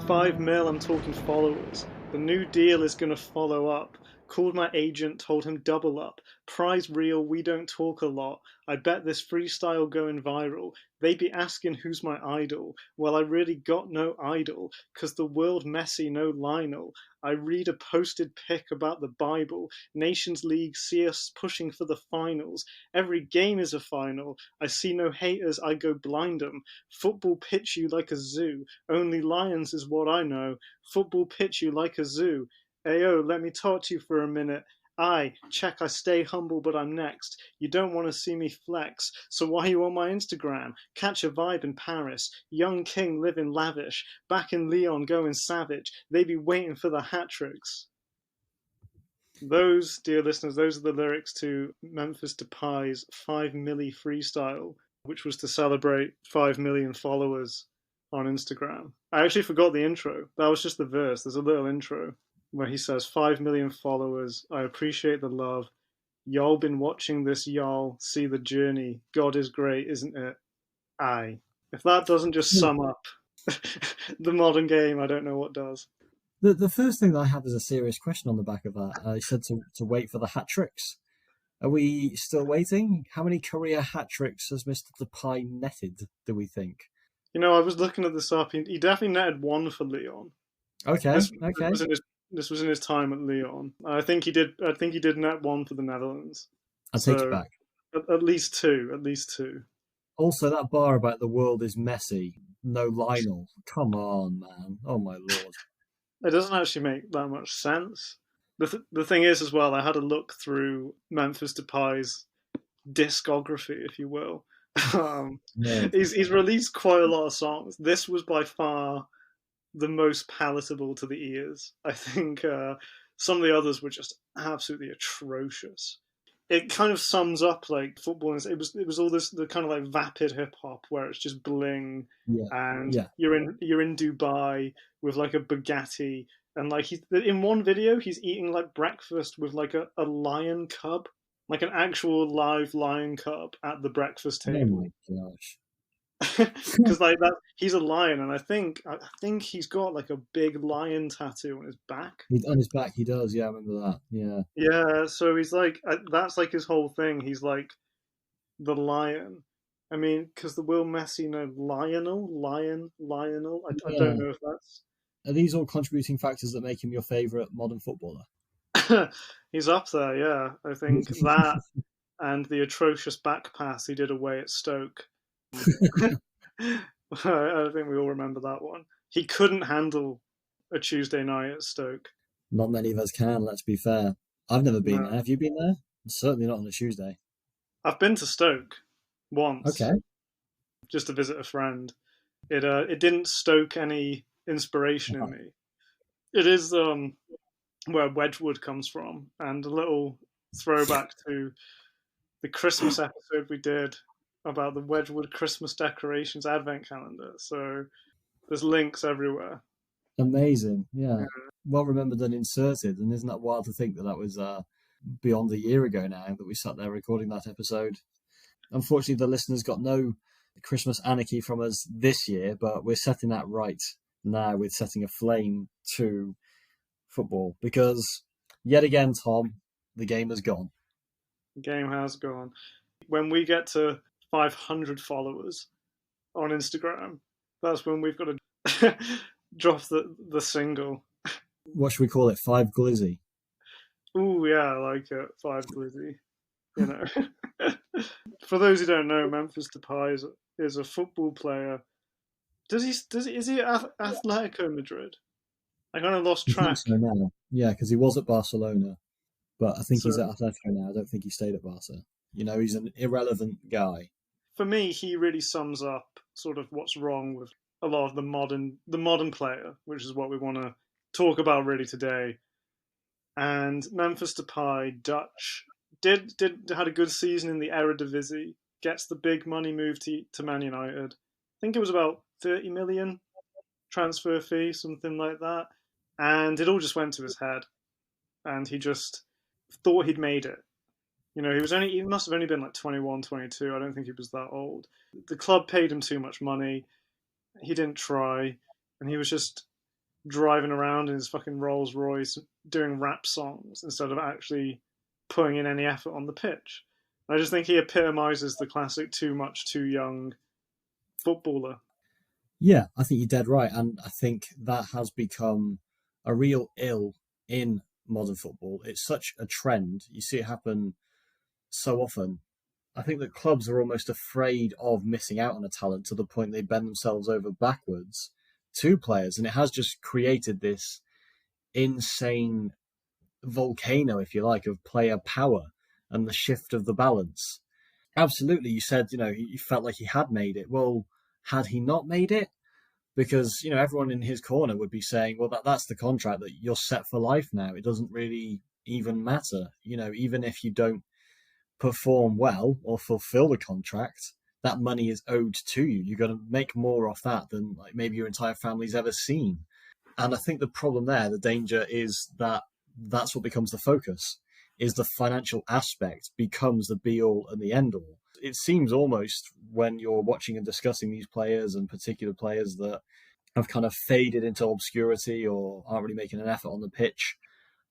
5 mil, I'm talking followers. The new deal is gonna follow up. Called my agent, told him double up. Prize real, we don't talk a lot. I bet this freestyle going viral. They be asking who's my idol. Well, I really got no idol, 'cause the world messy, no Lionel. I read a posted pic about the Bible. Nations League see us pushing for the finals. Every game is a final. I see no haters, I go blind 'em. Football pitch you like a zoo. Only lions is what I know. Football pitch you like a zoo. Ayo, let me talk to you for a minute. I stay humble, but I'm next. You don't want to see me flex, so why you on my Instagram? Catch a vibe in Paris. Young king living lavish. Back in Lyon going savage. They be waiting for the hat tricks. Those, dear listeners, those are the lyrics to Memphis Depay's 5 milli freestyle, which was to celebrate 5 million followers on Instagram. I actually forgot the intro. That was just the verse. There's a little intro where he says, 5 million followers, I appreciate the love. Y'all been watching this, y'all see the journey. God is great, isn't it? Aye. If that doesn't just sum up the modern game, I don't know what does. The first thing that I have is a serious question on the back of that. He said to wait for the hat tricks. Are we still waiting? How many career hat tricks has Mr. Depay netted, do we think? You know, I was looking at this up. He definitely netted one for Lyon. Okay, This was in his time at Lyon. I think he did net one for the Netherlands. I take it back. At least two. Also, that bar about the world is messy. No Lionel. Come on, man. Oh my lord. It doesn't actually make that much sense. The thing is, as well, I had a look through Memphis Depay's discography, if you will. He's released quite a lot of songs. This was by far the most palatable to the ears. I think some of the others were just absolutely atrocious. It kind of sums up like football. It was all this the kind of like vapid hip hop where it's just bling, you're in Dubai with like a Bugatti, and like he's in one video he's eating like breakfast with like a lion cub, like an actual live lion cub at the breakfast table. Oh my gosh. Because like that, he's a lion, and I think he's got like a big lion tattoo on his back. On his back, he does. Yeah, I remember that. Yeah. Yeah, so he's like that's like his whole thing. He's like the lion. I mean, because the Will Messi, Lionel. I don't know if that's. Are these all contributing factors that make him your favourite modern footballer? He's up there, yeah. I think that and the atrocious back pass he did away at Stoke. I think we all remember that one. He couldn't handle a Tuesday night at Stoke. Not many of us can, let's be fair. I've never been there. Have you been there? Certainly not on a Tuesday. I've been to Stoke once. Okay. Just to visit a friend. It didn't stoke any inspiration in me. It is where Wedgwood comes from, and a little throwback to the Christmas episode we did about the Wedgwood Christmas decorations advent calendar. So there's links everywhere. Amazing, yeah. Well remembered and inserted, and isn't that wild to think that was beyond a year ago now that we sat there recording that episode. Unfortunately, the listeners got no Christmas anarchy from us this year, but we're setting that right now with setting a flame to football, because yet again, Tom, the game has gone. The game has gone. When we get to 500 followers on Instagram, that's when we've got to drop the single. What should we call it? 5 Glizzy? Ooh, yeah, I like it. 5 Glizzy. You know. For those who don't know, Memphis Depay is a football player. Is he at Atletico Madrid? I kind of lost track. I think so now. Yeah, because he was at Barcelona, but I think he's at Atletico now. I don't think he stayed at Barca. You know, he's an irrelevant guy. For me, he really sums up sort of what's wrong with a lot of the modern player, which is what we want to talk about really today. And Memphis Depay, Dutch, had a good season in the Eredivisie, gets the big money move to Man United. I think it was about 30 million transfer fee, something like that. And it all just went to his head. And he just thought he'd made it. You know, he must have only been like 21, 22. I don't think he was that old. The club paid him too much money. He didn't try. And he was just driving around in his fucking Rolls Royce doing rap songs instead of actually putting in any effort on the pitch. I just think he epitomizes the classic too much, too young footballer. Yeah, I think you're dead right. And I think that has become a real ill in modern football. It's such a trend. You see it happen so often. I think that clubs are almost afraid of missing out on a talent to the point they bend themselves over backwards to players. And it has just created this insane volcano, if you like, of player power and the shift of the balance. Absolutely, you said, he felt like he had made it. Well, had he not made it? Because, everyone in his corner would be saying, well, that's the contract, that you're set for life now. It doesn't really even matter. Even if you don't perform well or fulfill the contract, that money is owed to you. You're going to make more off that than like maybe your entire family's ever seen. And I think the problem there, the danger is that that's what becomes the focus, is the financial aspect becomes the be all and the end all. It seems almost when you're watching and discussing these players and particular players that have kind of faded into obscurity or aren't really making an effort on the pitch,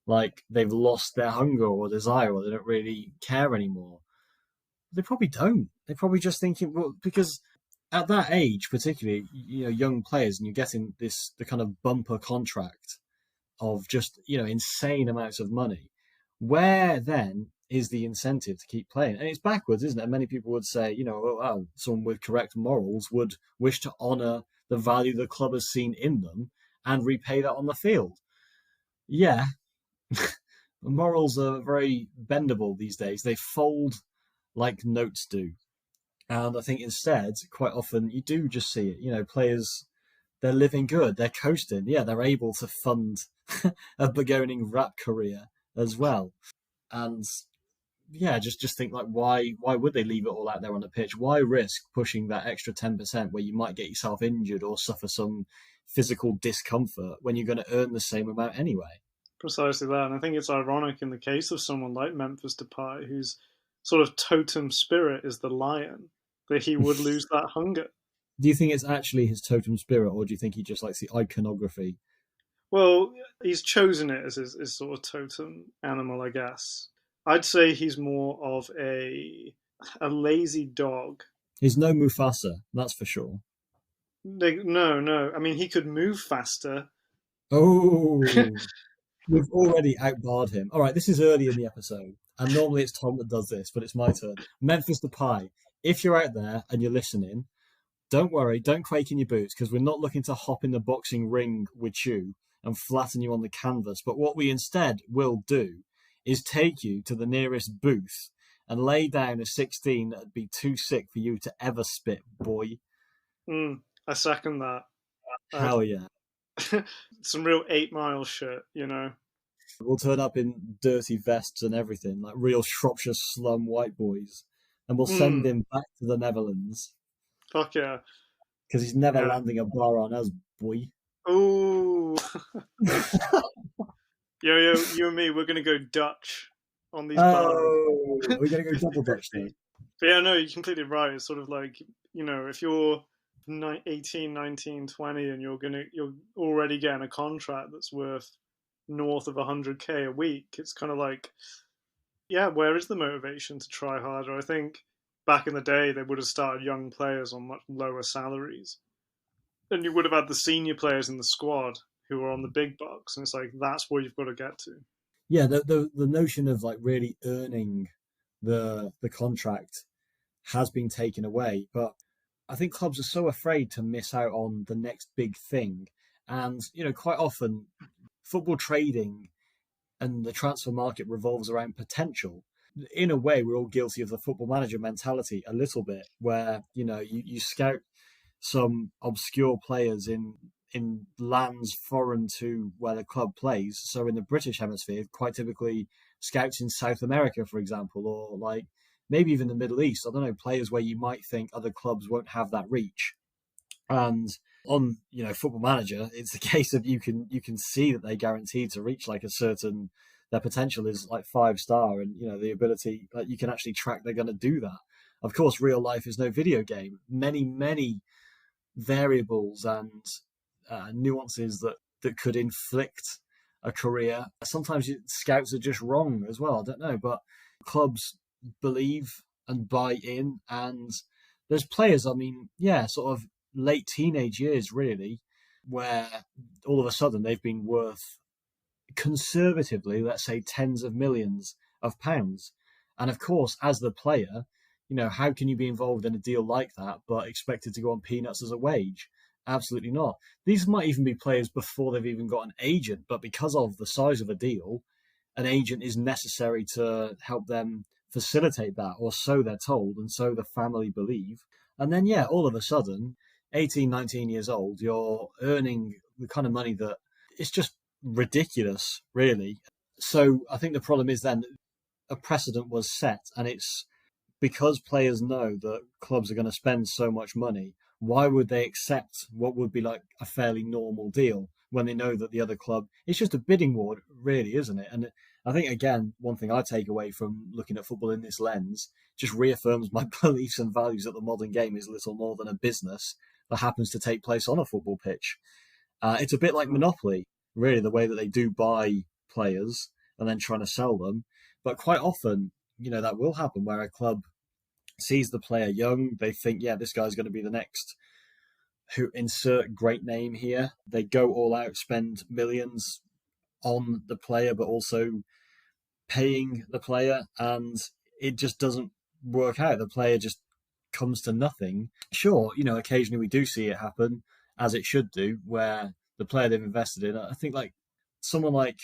like they've lost their hunger or desire, or they don't really care anymore. They probably don't. They're probably just thinking, well, because at that age, particularly, young players, and you're getting the kind of bumper contract of just, insane amounts of money. Where then is the incentive to keep playing? And it's backwards, isn't it? And many people would say, someone with correct morals would wish to honour the value the club has seen in them and repay that on the field. Yeah, morals are very bendable these days. They fold like notes do. And I think instead, quite often, you do just see it. Players, they're living good, they're coasting. Yeah, they're able to fund a beginning rap career as well. And yeah, just think like, why would they leave it all out there on the pitch? Why risk pushing that extra 10% where you might get yourself injured or suffer some physical discomfort when you're going to earn the same amount anyway? Precisely that. And I think it's ironic in the case of someone like Memphis Depay, whose sort of totem spirit is the lion, that he would lose that hunger. Do you think it's actually his totem spirit, or do you think he just likes the iconography? Well, he's chosen it as his sort of totem animal, I guess. I'd say he's more of a lazy dog. He's no Mufasa, that's for sure. No. I mean, he could move faster. Oh, we've already outbarred him. All right, this is early in the episode, and normally it's Tom that does this, but it's my turn. Memphis Depay, if you're out there and you're listening, don't worry, don't quake in your boots, because we're not looking to hop in the boxing ring with you and flatten you on the canvas. But what we instead will do is take you to the nearest booth and lay down a 16 that'd be too sick for you to ever spit, boy. I second that. Hell yeah. Some real 8 Mile shit, We'll turn up in dirty vests and everything, like real Shropshire slum white boys. And we'll send him back to the Netherlands. Fuck yeah. Because he's never landing a bar on us, boy. Ooh. Yo, you and me, we're going to go Dutch on these bars. We're going to go double Dutch then. But yeah, no, you're completely right. It's sort of like, if you're 18, 19, 20 and you're already getting a contract that's worth north of 100k a week, it's kind of like, yeah, where is the motivation to try harder? I think back in the day they would have started young players on much lower salaries, and you would have had the senior players in the squad who are on the big bucks, and it's like that's where you've got to get to. Yeah, the notion of like really earning the contract has been taken away, but I think clubs are so afraid to miss out on the next big thing. And, quite often football trading and the transfer market revolves around potential. In a way, we're all guilty of the football manager mentality a little bit, where, you scout some obscure players in lands foreign to where the club plays. So in the British hemisphere, quite typically scouts in South America, for example, or like maybe even the Middle East. I don't know, players where you might think other clubs won't have that reach. And on, Football Manager, it's a case of you can see that they're guaranteed to reach like a certain, their potential is like 5-star, and the ability that you can actually track they're going to do that. Of course, real life is no video game. Many variables and nuances that that could inflict a career. Sometimes scouts are just wrong as well. I don't know, but clubs believe and buy in, and there's players. I mean, yeah, sort of late teenage years, really, where all of a sudden they've been worth conservatively, let's say, tens of millions of pounds. And of course, as the player, how can you be involved in a deal like that but expected to go on peanuts as a wage? Absolutely not. These might even be players before they've even got an agent, but because of the size of a deal, an agent is necessary to help them facilitate that, or so they're told, and so the family believe. And then, yeah, all of a sudden, 18, 19 years old, you're earning the kind of money that it's just ridiculous, really. So I think the problem is then a precedent was set, and it's because players know that clubs are going to spend so much money. Why would they accept what would be like a fairly normal deal when they know that the other club, it's just a bidding war, really, isn't it? And I think, again, one thing I take away from looking at football in this lens just reaffirms my beliefs and values that the modern game is little more than a business that happens to take place on a football pitch. It's a bit like Monopoly, really, the way that they do buy players and then trying to sell them. But quite often, that will happen where a club sees the player young. They think, yeah, this guy's going to be the next who insert great name here. They go all out, spend millions on the player, but also paying the player, and it just doesn't work out. The player just comes to nothing. Sure, occasionally we do see it happen, as it should do, where the player they've invested in, I think like someone like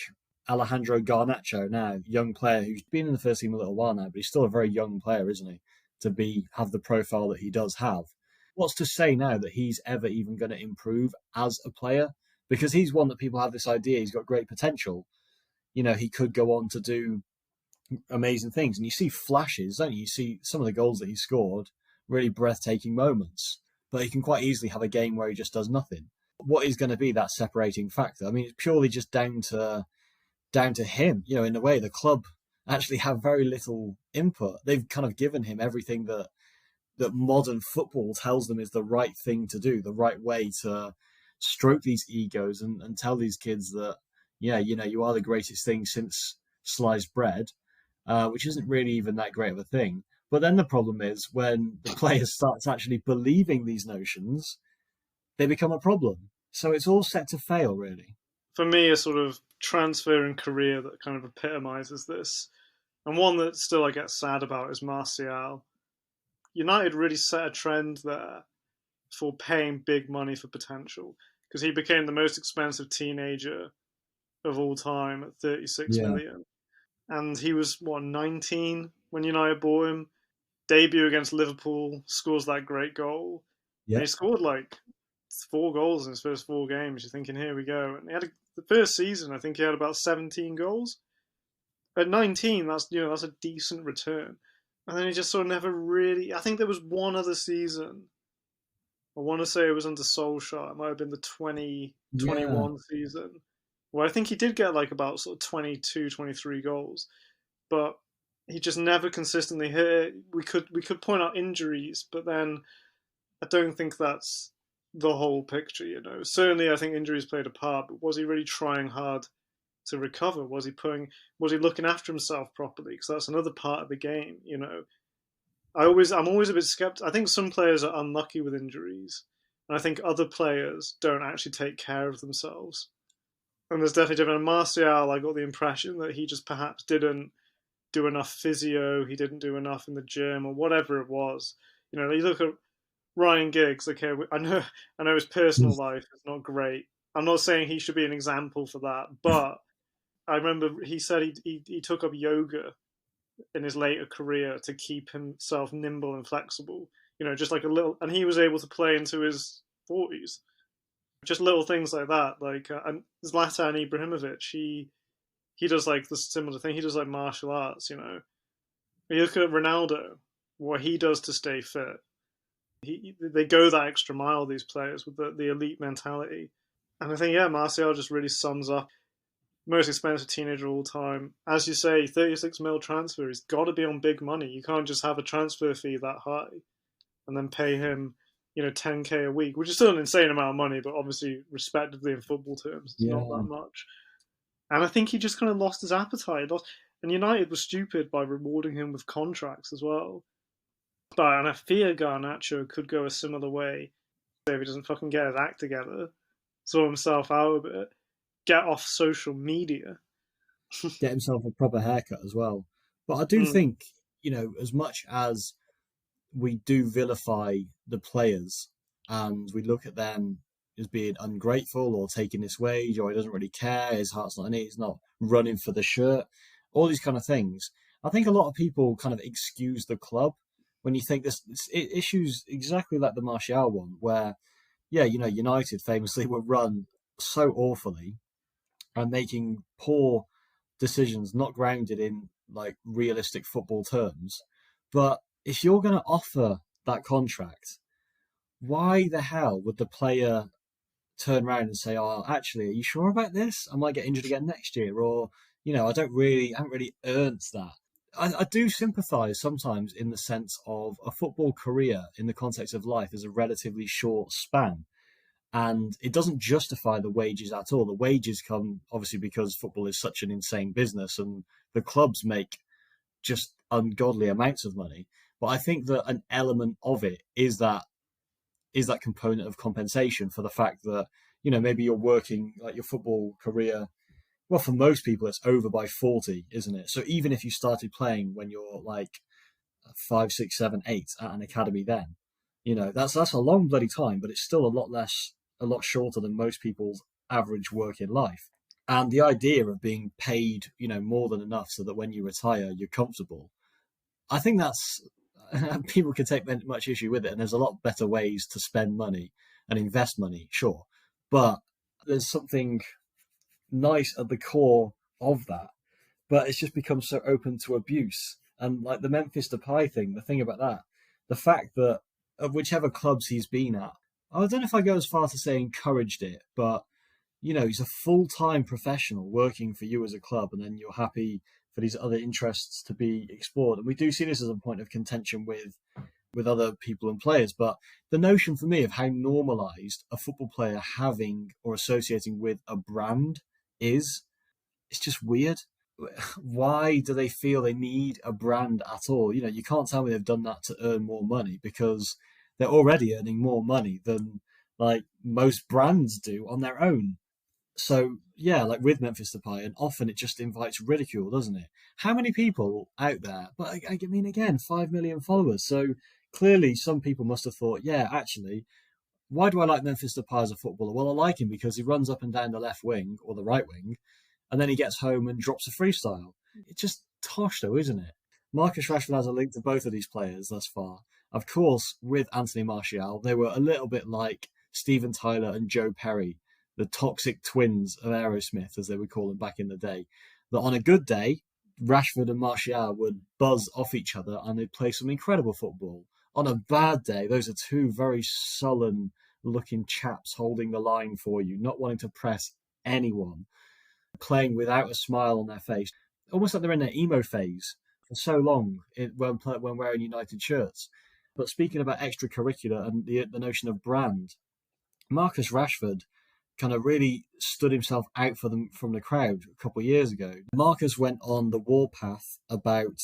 Alejandro Garnacho now, young player who's been in the first team a little while now, but he's still a very young player, isn't he, to have the profile that he does have. What's to say now that he's ever even going to improve as a player? Because he's one that people have this idea he's got great potential. He could go on to do amazing things. And you see flashes, don't you? You see some of the goals that he scored, really breathtaking moments. But he can quite easily have a game where he just does nothing. What is going to be that separating factor? I mean, it's purely just down to him. In a way, the club actually have very little input. They've kind of given him everything that modern football tells them is the right thing to do, the right way to stroke these egos and tell these kids that, yeah, you are the greatest thing since sliced bread, which isn't really even that great of a thing. But then the problem is when the player starts actually believing these notions, they become a problem. So it's all set to fail, really. For me, a sort of transfer in career that kind of epitomizes this, and one that still I get sad about, is Martial. United really set a trend there for paying big money for potential, because he became the most expensive teenager of all time at 36 million. And he was, 19 when United bought him. Debut against Liverpool, scores that great goal. Yeah. And he scored like 4 goals in his first 4 games. You're thinking, here we go. And he had the first season, I think he had about 17 goals. At 19, that's a decent return. And then he just sort of never really. I think there was one other season. I want to say it was under Solskjaer. It might have been the 2021 season, where I think he did get like about sort of 22, 23 goals, but he just never consistently hit it. We could point out injuries, but then I don't think that's the whole picture. Certainly I think injuries played a part, but was he really trying hard to recover? Was he looking after himself properly? Because that's another part of the game. I'm always a bit skeptical. I think some players are unlucky with injuries, and I think other players don't actually take care of themselves. And there's definitely different. Martial, I got the impression that he just perhaps didn't do enough physio, he didn't do enough in the gym, or whatever it was. You look at Ryan Giggs. Okay, I know his personal life is not great. I'm not saying he should be an example for that, but I remember he said he took up yoga in his later career to keep himself nimble and flexible. Just like a little, and he was able to play into his 40s. Just little things like that. Like Zlatan Ibrahimovic, he does like the similar thing. He does like martial arts. You look at Ronaldo, what he does to stay fit. They go that extra mile. These players with the elite mentality, and I think Martial just really sums up. Most expensive teenager of all time. As you say, 36 mil transfer. He's got to be on big money. You can't just have a transfer fee that high and then pay him 10K a week, which is still an insane amount of money, but obviously respectively in football terms, it's not that Yeah. much. And I think he just kind of lost his appetite. And United was stupid by rewarding him with contracts as well. And I fear Garnacho could go a similar way if he doesn't fucking get his act together, sort himself out a bit, get off social media. Get himself a proper haircut as well. But I do Mm. think, as much as we do vilify the players and we look at them as being ungrateful or taking this wage, or he doesn't really care, his heart's not in it, he's not running for the shirt, all these kind of things. I think a lot of people kind of excuse the club when you think this issues exactly like the Martial one, where, yeah, United famously were run so awfully and making poor decisions, not grounded in like realistic football terms. But if you're going to offer that contract, why the hell would the player turn around and say, "Oh, actually, are you sure about this? I might get injured again next year," or haven't really earned that. I do sympathise sometimes in the sense of a football career in the context of life is a relatively short span. And it doesn't justify the wages at all. The wages come obviously because football is such an insane business and the clubs make just ungodly amounts of money. But I think that an element of it is that component of compensation for the fact that, maybe you're working like your football career. Well, for most people, it's over by 40, isn't it? So even if you started playing when you're like 5, 6, 7, 8 at an academy, then that's a long bloody time, but it's still a lot shorter than most people's average working life. And the idea of being paid, more than enough so that when you retire, you're comfortable. I think that's people can take much issue with it, and there's a lot better ways to spend money and invest money, sure, but there's something nice at the core of that. But it's just become so open to abuse. And like the Memphis Depay thing, the thing about that, the fact that of whichever clubs he's been at, I don't know if I go as far to say encouraged it, but he's a full-time professional working for you as a club, and then you're happy for these other interests to be explored. And we do see this as a point of contention with other people and players. But the notion for me of how normalized a football player having or associating with a brand is, it's just weird. Why do they feel they need a brand at all? You can't tell me they've done that to earn more money, because they're already earning more money than like most brands do on their own. So yeah, like with Memphis Depay, and often it just invites ridicule, doesn't it? How many people out there? But I mean, again, 5 million followers. So clearly, some people must have thought, yeah, actually, why do I like Memphis Depay as a footballer? Well, I like him because he runs up and down the left wing or the right wing, and then he gets home and drops a freestyle. It's just tosh, though, isn't it? Marcus Rashford has a link to both of these players thus far. Of course, with Anthony Martial, they were a little bit like Steven Tyler and Joe Perry, the toxic twins of Aerosmith, as they would call them back in the day. That on a good day, Rashford and Martial would buzz off each other and they'd play some incredible football. On a bad day, those are two very sullen looking chaps holding the line for you, not wanting to press anyone, playing without a smile on their face, almost like they're in their emo phase for so long when wearing United shirts. But speaking about extracurricular and the notion of brand, Marcus Rashford kind of really stood himself out for them from the crowd a couple of years ago. Marcus went on the warpath about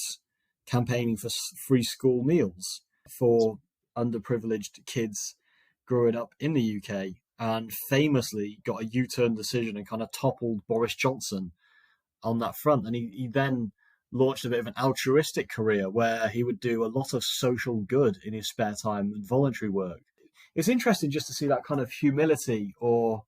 campaigning for free school meals for underprivileged kids growing up in the UK, and famously got a U-turn decision and kind of toppled Boris Johnson on that front. And he then launched a bit of an altruistic career where he would do a lot of social good in his spare time and voluntary work. It's interesting just to see that kind of humility or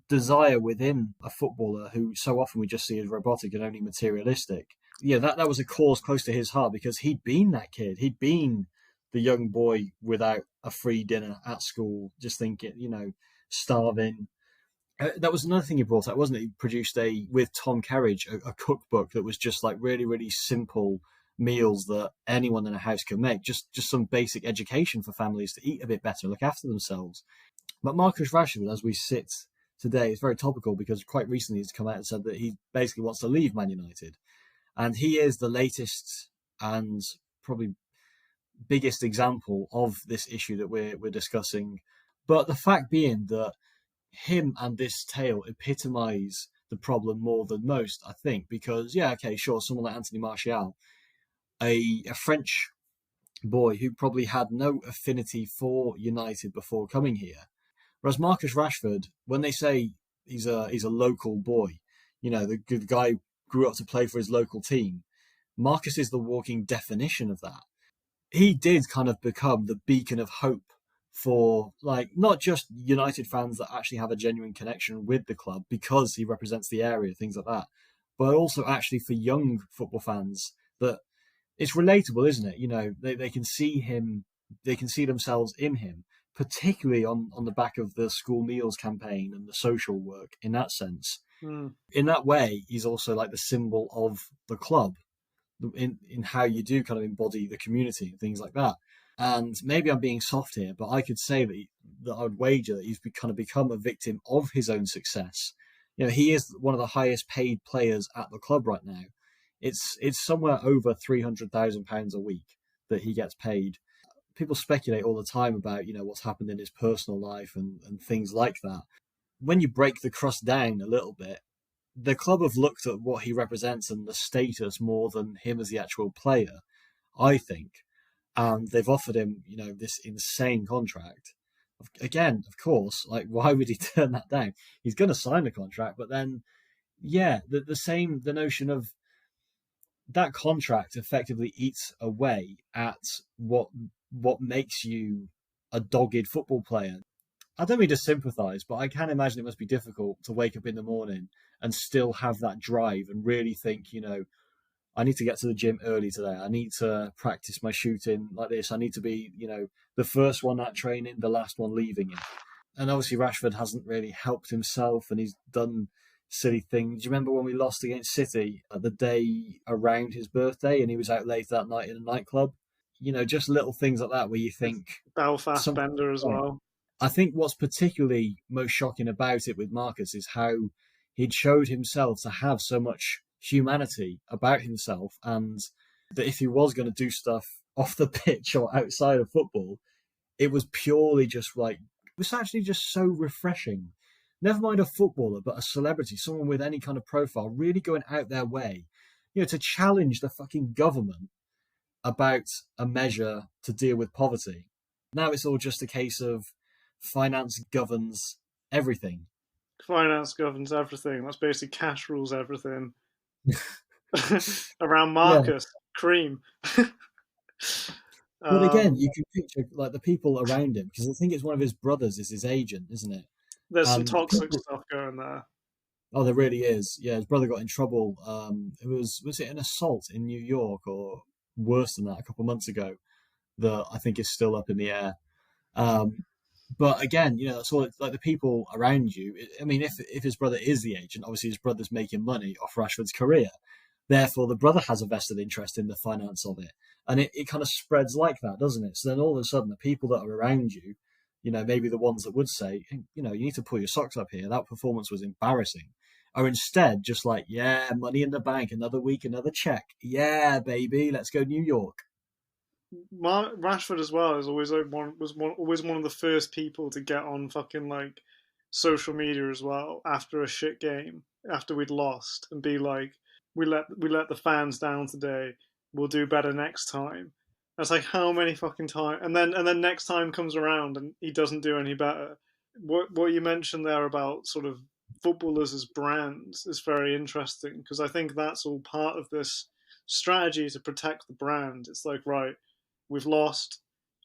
desire within a footballer who so often we just see as robotic and only materialistic. Yeah, that was a cause close to his heart, because he'd been that kid. He'd been the young boy without a free dinner at school, just thinking, starving. That was another thing he brought out, wasn't it? He produced with Tom Kerridge, a cookbook that was just like really, really simple meals that anyone in a house can make. Just some basic education for families to eat a bit better, look after themselves. But Marcus Rashford, as we sit today, is very topical because quite recently he's come out and said that he basically wants to leave Man United. And he is the latest and probably biggest example of this issue that we're discussing. But the fact being that him and this tale epitomise the problem more than most, I think, because yeah, okay, sure, someone like Anthony Martial, a French boy who probably had no affinity for United before coming here. Whereas Marcus Rashford, when they say he's a local boy, the guy grew up to play for his local team. Marcus is the walking definition of that. He did kind of become the beacon of hope for like not just United fans that actually have a genuine connection with the club because he represents the area, things like that, but also actually for young football fans that it's relatable, isn't it? They can see him, they can see themselves in him, particularly on the back of the school meals campaign and the social work in that sense. Mm. In that way, he's also like the symbol of the club in how you do kind of embody the community and things like that. And maybe I'm being soft here, but I could say that I would wager that he's kind of become a victim of his own success. He is one of the highest paid players at the club right now. It's somewhere over £300,000 a week that he gets paid. People speculate all the time about what's happened in his personal life and things like that. When you break the crust down a little bit, the club have looked at what he represents and the status more than him as the actual player, I think. And they've offered him, this insane contract. Again, of course, like why would he turn that down? He's going to sign the contract, but then, yeah, the notion of that contract effectively eats away at what makes you a dogged football player. I don't mean to sympathise, but I can imagine it must be difficult to wake up in the morning and still have that drive and really think, I need to get to the gym early today. I need to practice my shooting like this. I need to be, the first one at training, the last one leaving it. And obviously Rashford hasn't really helped himself and he's done silly things. Do you remember when we lost against City the day around his birthday and he was out late that night in a nightclub? Just little things like that where you think Belfast something. Bender as well. I think what's particularly most shocking about it with Marcus is how he'd showed himself to have so much humanity about himself, and that if he was going to do stuff off the pitch or outside of football, it was purely just like, it was actually just so refreshing. Never mind a footballer, but a celebrity, someone with any kind of profile, really going out their way, to challenge the fucking government about a measure to deal with poverty. Now it's all just a case of finance governs everything. Finance governs everything. That's basically cash rules everything. Around Yeah. Marcus, cream. But again, you can picture like the people around him, because I think it's one of his brothers is his agent, isn't it? There's some And toxic stuff going there. oh, there really is. Yeah, his brother got in trouble. It was it an assault in New York or worse than that a couple of months ago that I think is still up in the air. Um, but again, that's all. Like the people around you. I mean, if his brother is the agent, obviously his brother's making money off Rashford's career. Therefore, the brother has a vested interest in the finance of it, and it kind of spreads like that, doesn't it? So then all of a sudden, the people that are around you, maybe the ones that would say, you need to pull your socks up here. That performance was embarrassing. Are instead just like, yeah, money in the bank, another week, another check. Yeah, baby, let's go New York. Rashford as well is always like always one of the first people to get on fucking like social media as well after a shit game, after we'd lost, and be like, we let the fans down today. We'll do better next time. That's like how many fucking times, and then next time comes around and he doesn't do any better. What you mentioned there about sort of footballers as brands is very interesting because I think that's all part of this strategy to protect the brand. It's like, right, we've lost.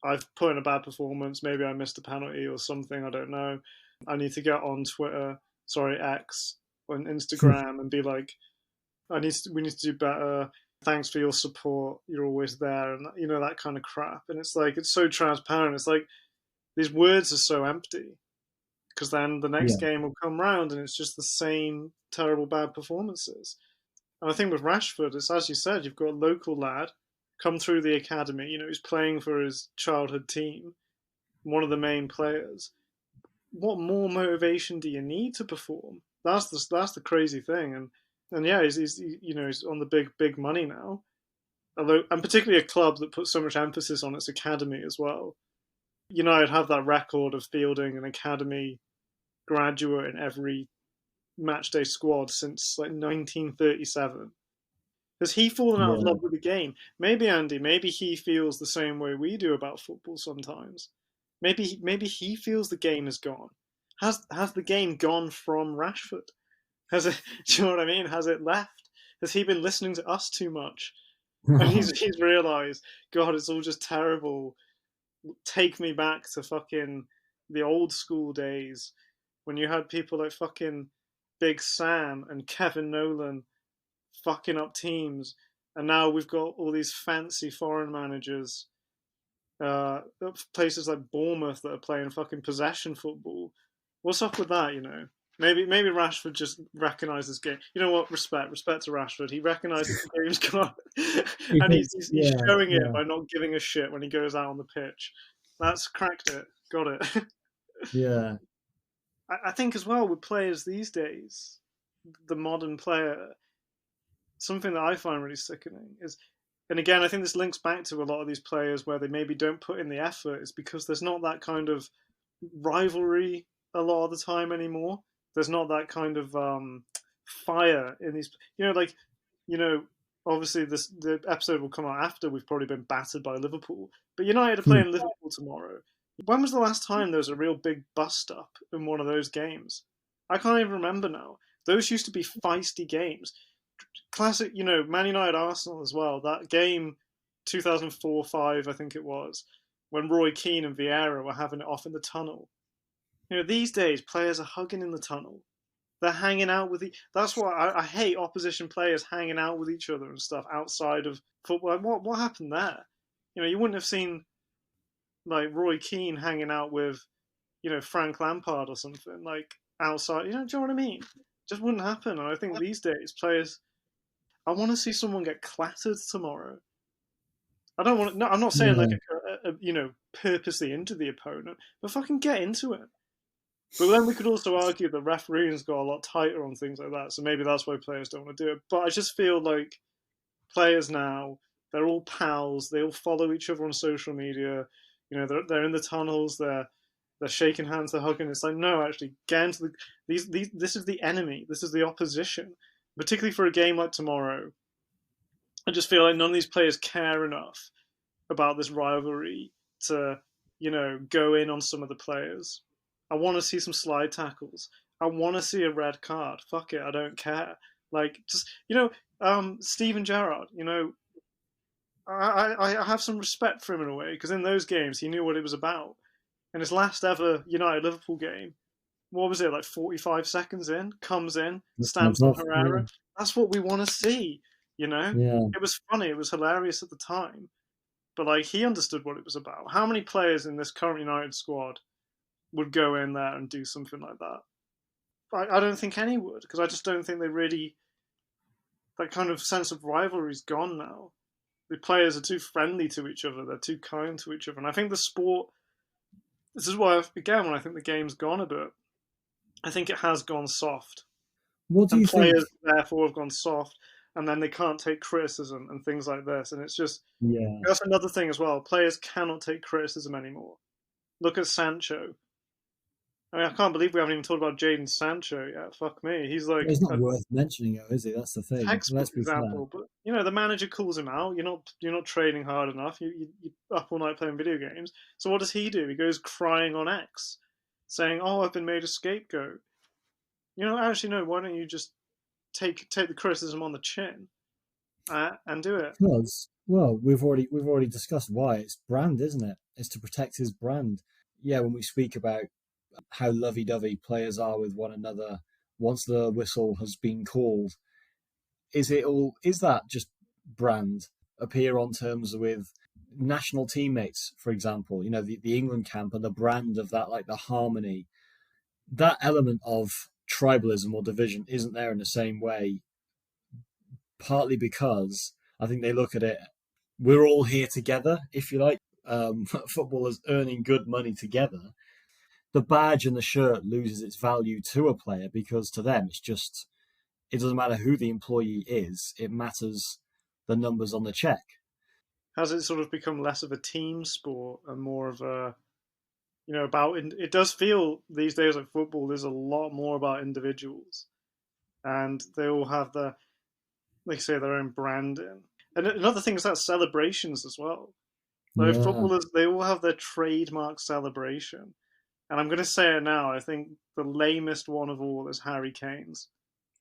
I've put in a bad performance. Maybe I missed a penalty or something. I don't know. I need to get on Twitter, sorry, X, on Instagram and be like, we need to do better. Thanks for your support. You're always there. And, that kind of crap. And it's like, it's so transparent. It's like, these words are so empty because then the next Yeah, game will come round and it's just the same terrible bad performances. And I think with Rashford, it's as you said, you've got a local lad come through the academy. He's playing for his childhood team, one of the main players. What more motivation do you need to perform? That's the crazy thing. And yeah, he's on the big money now. Although, and particularly a club that puts so much emphasis on its academy as well. United have that record of fielding an academy graduate in every matchday squad since like 1937. Has he fallen out of Yeah. love with the game? Maybe Andy. Maybe he feels the same way we do about football sometimes. Maybe he feels the game is gone. Has the game gone from Rashford? Has it? Do you know what I mean? Has it left? Has he been listening to us too much? And he's realised, God, it's all just terrible. Take me back to fucking the old school days when you had people like fucking Big Sam and Kevin Nolan fucking up teams, and now we've got all these fancy foreign managers, places like Bournemouth that are playing fucking possession football. What's up with that? Maybe Rashford just recognised this game. You know what? Respect to Rashford. He recognises the game's gone, and he's Yeah, showing it yeah, by not giving a shit when he goes out on the pitch. That's cracked it. Got it. yeah. I think as well with players these days, the modern player, something that I find really sickening is, and again, I think this links back to a lot of these players where they maybe don't put in the effort, is because there's not that kind of rivalry a lot of the time anymore. There's not that kind of fire in these, like, you know, obviously the episode will come out after we've probably been battered by Liverpool, but United are Hmm. playing Liverpool tomorrow. When was the last time there was a real big bust up in one of those games? I can't even remember now. Those used to be feisty games. Classic, Man United Arsenal as well. That game, 2004-5, I think it was, when Roy Keane and Vieira were having it off in the tunnel. These days players are hugging in the tunnel. They're hanging out with That's why I hate opposition players hanging out with each other and stuff outside of football. What happened there? You wouldn't have seen like Roy Keane hanging out with Frank Lampard or something like outside. Do you know what I mean? Just wouldn't happen. And I think these days players. I want to see someone get clattered tomorrow. I don't want. No, I'm not saying like Yeah. purposely into the opponent, but fucking get into it. But then we could also argue the refereeing's got a lot tighter on things like that, so maybe that's why players don't want to do it. But I just feel like players now, they're all pals. They all follow each other on social media. They're in the tunnels. They're shaking hands. They're hugging. It's like, no, actually, get into these. This is the enemy. This is the opposition. Particularly for a game like tomorrow, I just feel like none of these players care enough about this rivalry to, go in on some of the players. I want to see some slide tackles. I want to see a red card. Fuck it, I don't care. Like, just, Steven Gerrard, I have some respect for him in a way, because in those games he knew what it was about. In his last ever United Liverpool game, what was it, like 45 seconds in, comes in, stamps on Herrera. That's what we want to see, Yeah. It was funny, it was hilarious at the time, but like he understood what it was about. How many players in this current United squad would go in there and do something like that? I don't think any would, because I just don't think they really, that kind of sense of rivalry's gone now. The players are too friendly to each other, they're too kind to each other, and I think the sport, this is why, again, when I think the game's gone a bit, I think it has gone soft. What do And you think? players, therefore, have gone soft, and then they can't take criticism and things like this. And it's just, Yeah. that's another thing as well. Players cannot take criticism anymore. Look at Sancho. I mean, I can't believe we haven't even talked about Jadon Sancho yet. Fuck me. He's like It's not a worth mentioning, though, is it? That's the thing. textbook Let's be fair. example. But, the manager calls him out. You're not training hard enough. You're up all night playing video games. So what does he do? He goes crying on X, saying, "Oh, I've been made a scapegoat." Actually, no, why don't you just take the criticism on the chin and do it? Because, well, we've already discussed why. It's brand, isn't it? It's to protect his brand. Yeah, when we speak about how lovey-dovey players are with one another once the whistle has been called, is that just brand appear on terms with national teammates, for example? The England camp and the brand of that, like the harmony. That element of tribalism or division isn't there in the same way, partly because I think they look at it, we're all here together, if you like. Footballers earning good money together. The badge and the shirt loses its value to a player because to them it doesn't matter who the employee is, it matters the numbers on the check. has it sort of become less of a team sport and more of a, about, it does feel these days like football is a lot more about individuals, and they all have like say, their own branding. And another thing is that celebrations as well. Like Yeah. footballers, they all have their trademark celebration. And I'm going to say it now. I think the lamest one of all is Harry Kane's.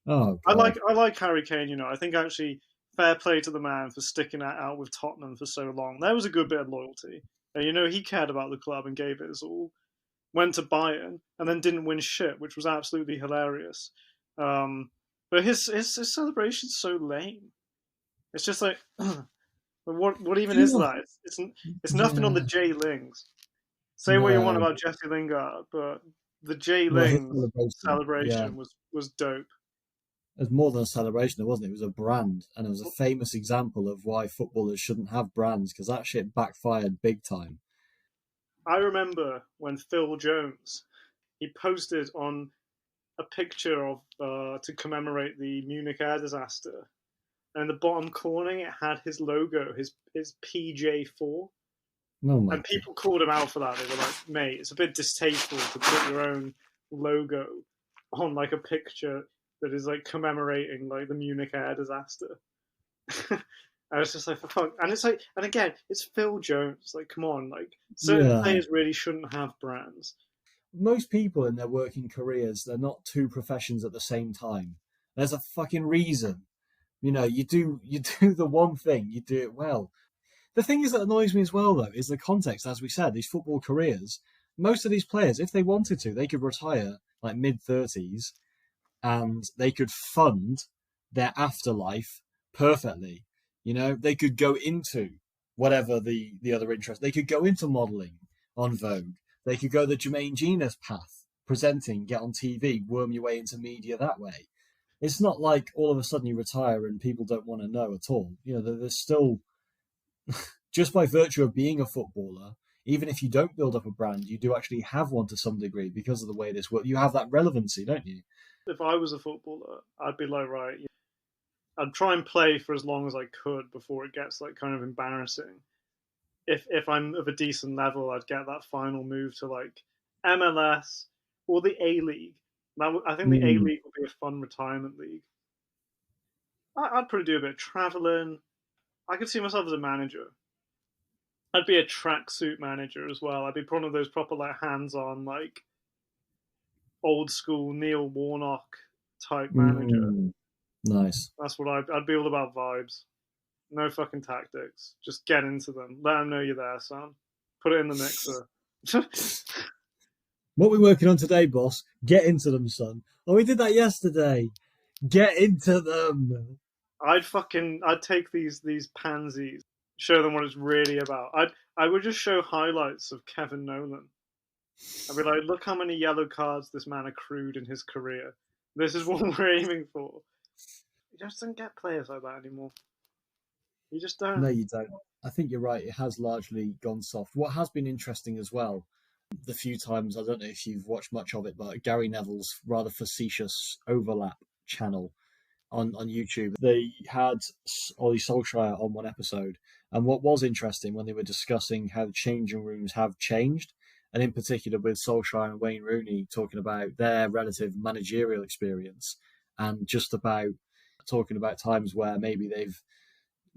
Oh I God. like I like Harry Kane. I think actually fair play to the man for sticking it out with Tottenham for so long. There was a good bit of loyalty. And he cared about the club and gave it his all. Went to Bayern and then didn't win shit, which was absolutely hilarious. But his celebration's so lame. It's just like, what Do even you is know? that? It's nothing on the Yeah. J Lings. Say what you want No. about Jesse Lingard, but the J Well, his Lings celebration. Yeah. celebration was dope. It was more than a celebration, it wasn't. It was a brand, and it was a famous example of why footballers shouldn't have brands because that shit backfired big time. I remember when Phil Jones he posted on a picture of to commemorate the Munich air disaster, and in the bottom corner it had his logo, his PJ4, Oh my and god. people called him out for that. They were like, "Mate, it's a bit distasteful to put your own logo on like a picture that is like commemorating like the Munich air disaster." I was just like, for fuck. And it's like, and again, it's Phil Jones. Like, come on, like certain Yeah. players really shouldn't have brands. Most people in their working careers, they're not two professions at the same time. There's a fucking reason. You do the one thing, you do it well. The thing is that annoys me as well, though, is the context. As we said, these football careers, most of these players, if they wanted to, they could retire like mid-30s and they could fund their afterlife perfectly. They could go into whatever the other interest. They could go into modelling on Vogue. They could go the Jermaine Genius path, presenting, get on TV, worm your way into media that way. It's not like all of a sudden you retire and people don't want to know at all. There's still, just by virtue of being a footballer, even if you don't build up a brand, you do actually have one to some degree because of the way this works. You have that relevancy, don't you? If I was a footballer, I'd be like, right, I'd try and play for as long as I could before it gets like kind of embarrassing. If I'm of a decent level, I'd get that final move to like MLS or the A League. I think the A Mm, League would be a fun retirement league. I'd probably do a bit of traveling. I could see myself as a manager. I'd be a tracksuit manager as well. I'd be one of those proper like hands-on, like old school Neil Warnock type manager. mm, nice. That's what I'd be all about vibes. No fucking tactics. Just get into them. Let them know you're there, son. Put it in the mixer. What we working on today, boss? Get into them, son. Oh, we did that yesterday. Get into them. I'd take these pansies, show them what it's really about. I would just show highlights of Kevin Nolan. I'd be like, look how many yellow cards this man accrued in his career. This is what we're aiming for. You just don't get players like that anymore. You just No, don't. you don't. I think you're right. It has largely gone soft. What has been interesting as well, the few times, I don't know if you've watched much of it, but Gary Neville's rather facetious overlap channel on YouTube. They had Ollie Solskjaer on one episode, and what was interesting when they were discussing how changing rooms have changed, and in particular with Solskjaer and Wayne Rooney talking about their relative managerial experience, and just about talking about times where maybe they've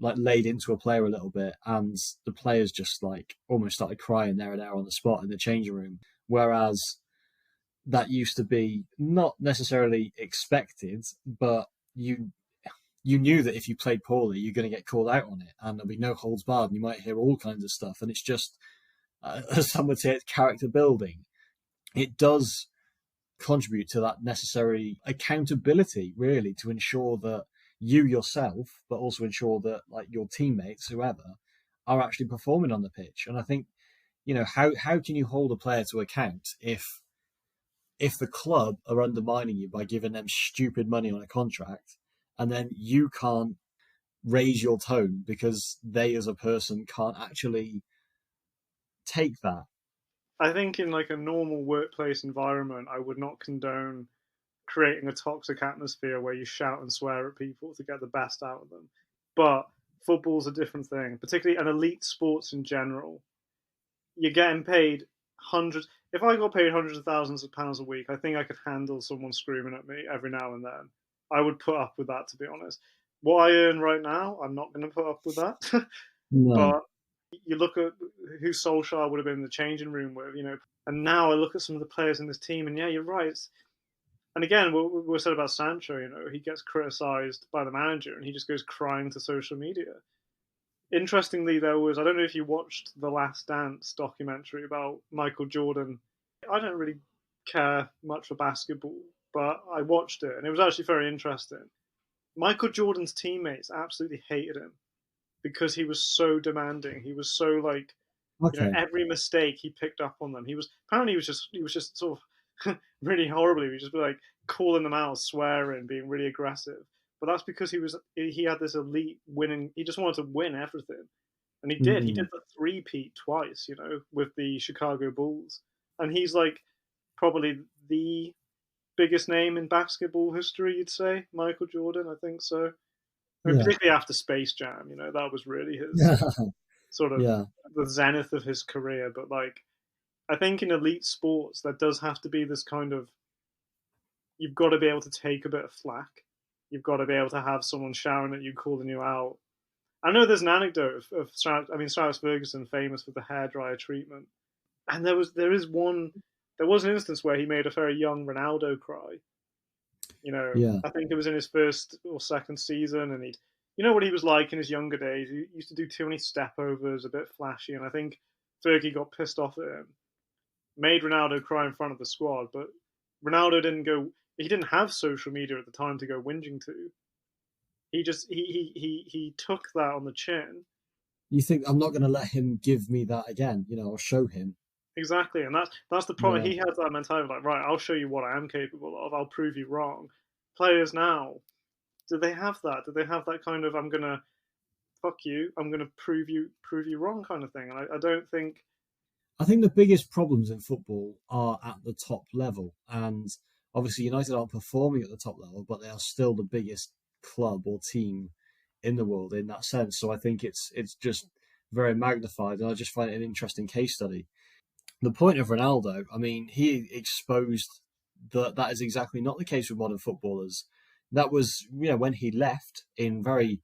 like laid into a player a little bit, and the players just like almost started crying there and there on the spot in the changing room, whereas that used to be not necessarily expected, but you knew that if you played poorly, you're going to get called out on it, and there'll be no holds barred, and you might hear all kinds of stuff. And it's just, as some would say, it's character building. It does contribute to that necessary accountability, really, to ensure that you yourself, but also ensure that like your teammates, whoever, are actually performing on the pitch. And I think, how can you hold a player to account if the club are undermining you by giving them stupid money on a contract, and then you can't raise your tone because they as a person can't actually take that. I think in like a normal workplace environment, I would not condone creating a toxic atmosphere where you shout and swear at people to get the best out of them. But Football's a different thing, particularly an elite sports in general. You're getting paid hundreds. If I got paid hundreds of thousands of pounds a week, I think I could handle someone screaming at me every now and then. I would put up with that, to be honest. What I earn right now, I'm not going to put up with that. No. But you look at who Solskjaer would have been in the changing room with, and now I look at some of the players in this team, and yeah, you're right. And again, what we said about Sancho, he gets criticised by the manager, and he just goes crying to social media. Interestingly, I don't know if you watched the Last Dance documentary about Michael Jordan. I don't really care much for basketball, but I watched it, and it was actually very interesting. Michael Jordan's teammates absolutely hated him because he was so demanding. He was so like, Okay. every mistake he picked up on them. He was just sort of really horribly. He was just like calling them out, swearing, being really aggressive. But that's because he had this elite winning. He just wanted to win everything, and he did. He did the three-peat twice, with the Chicago Bulls, and he's like probably the biggest name in basketball history. You'd say Michael Jordan. I think so. I mean, Yeah. particularly after Space Jam, that was really his sort of Yeah. the zenith of his career. But like, I think in elite sports, there does have to be this kind of, you've got to be able to take a bit of flack. You've got to be able to have someone shouting at you, calling you out. I know there's an anecdote of Stratus Ferguson, famous for the hairdryer treatment, and there was an instance where he made a very young Ronaldo cry. Yeah. I think it was in his first or second season, and what he was like in his younger days. He used to do too many step overs, a bit flashy, and I think Fergie got pissed off at him, made Ronaldo cry in front of the squad, but Ronaldo didn't go. He didn't have social media at the time to go whinging to. He just he took that on the chin. You think I'm not going to let him give me that again? I'll show him. Exactly, and that's the problem. Yeah. He has that mentality of like, right, I'll show you what I am capable of. I'll prove you wrong. Players now, do they have that? Do they have that kind of, I'm gonna fuck you, I'm gonna prove you wrong kind of thing? And I don't think. I think the biggest problems in football are at the top level, and obviously United aren't performing at the top level, but they are still the biggest club or team in the world in that sense. So I think it's just very magnified, and I just find it an interesting case study. The point of Ronaldo, I mean, he exposed that is exactly not the case with modern footballers. That was, when he left in very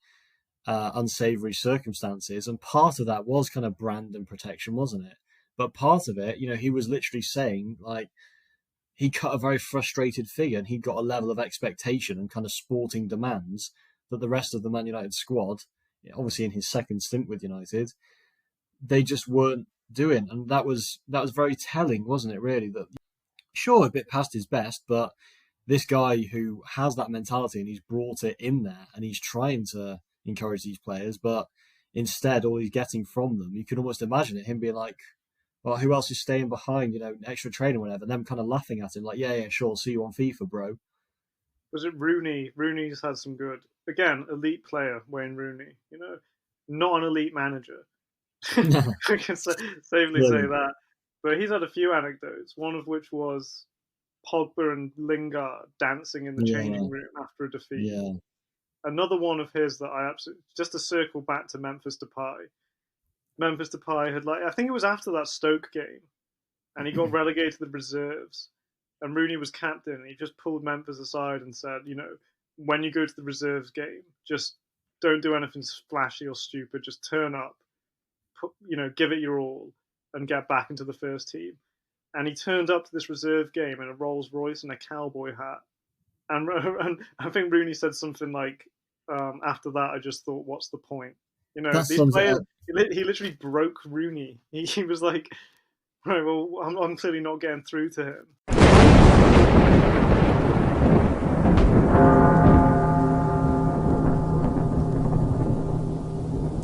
unsavory circumstances, and part of that was kind of brand and protection, wasn't it? But part of it, he was literally saying, like, he cut a very frustrated figure, and he got a level of expectation and kind of sporting demands that the rest of the Man United squad, obviously in his second stint with United, they just weren't doing. And that was very telling, wasn't it, really? That, sure, a bit past his best, but this guy who has that mentality and he's brought it in there and he's trying to encourage these players, but instead all he's getting from them, you can almost imagine it, him being like, well, who else is staying behind, extra training, whatever, and them kind of laughing at him like, yeah, sure, see you on FIFA, bro. Was it Rooney? Rooney's had some good, again, elite player, Wayne Rooney, not an elite manager. I can safely say Brilliant. that. But he's had a few anecdotes, one of which was Pogba and Lingard dancing in the Yeah, changing room after a defeat. yeah. Another one of his that I absolutely, just to circle back to Memphis Depay. Memphis Depay had, like, I think it was after that Stoke game, and he got relegated to the reserves, and Rooney was captain, and he just pulled Memphis aside and said, when you go to the reserves game, just don't do anything flashy or stupid, just turn up, give it your all, and get back into the first team. And he turned up to this reserve game in a Rolls Royce and a cowboy hat. And I think Rooney said something like, after that, I just thought, what's the point? That These sums it players, up. he literally broke Rooney. He was like, right, well, I'm clearly not getting through to him.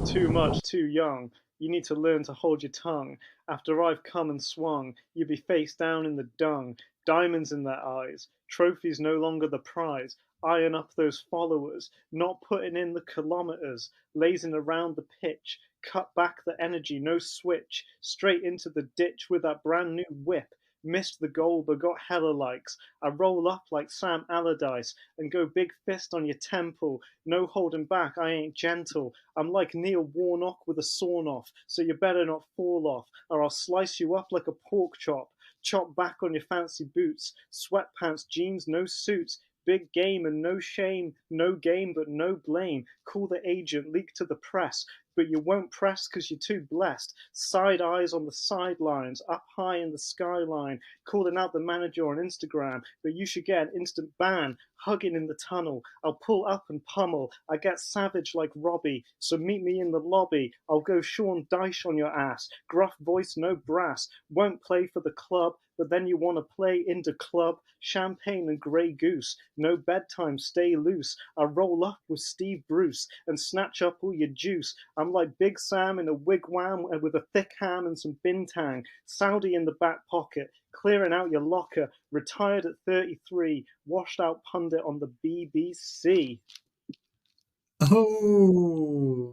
Too much, too young. You need to learn to hold your tongue. After I've come and swung, you'll be face down in the dung. Diamonds in their eyes. Trophies no longer the prize. Iron up those followers. Not putting in the kilometers. Lazing around the pitch. Cut back the energy, no switch. Straight into the ditch with that brand new whip. Missed the goal but got hella likes. I roll up like Sam Allardyce and go big fist on your temple. No holding back, I ain't gentle. I'm like Neil Warnock with a sawn off, so you better not fall off, or I'll slice you up like a pork chop. Chop back on your fancy boots, sweatpants, jeans, no suits. Big game and no shame, no game but no blame. Call the agent, leak to the press, but you won't press because you're too blessed. Side eyes on the sidelines, up high in the skyline, calling out the manager on Instagram, but you should get an instant ban. Hugging in the tunnel, I'll pull up and pummel. I get savage like Robbie, so meet me in the lobby. I'll go Sean Dyche on your ass. Gruff voice, no brass. Won't play for the club, but then you want to play into club. Champagne and Grey Goose. No bedtime, stay loose. I roll up with Steve Bruce and snatch up all your juice. I'm like Big Sam in a wigwam with a thick ham and some bintang. Saudi in the back pocket, clearing out your locker. Retired at 33, washed out pundit on the BBC. Oh,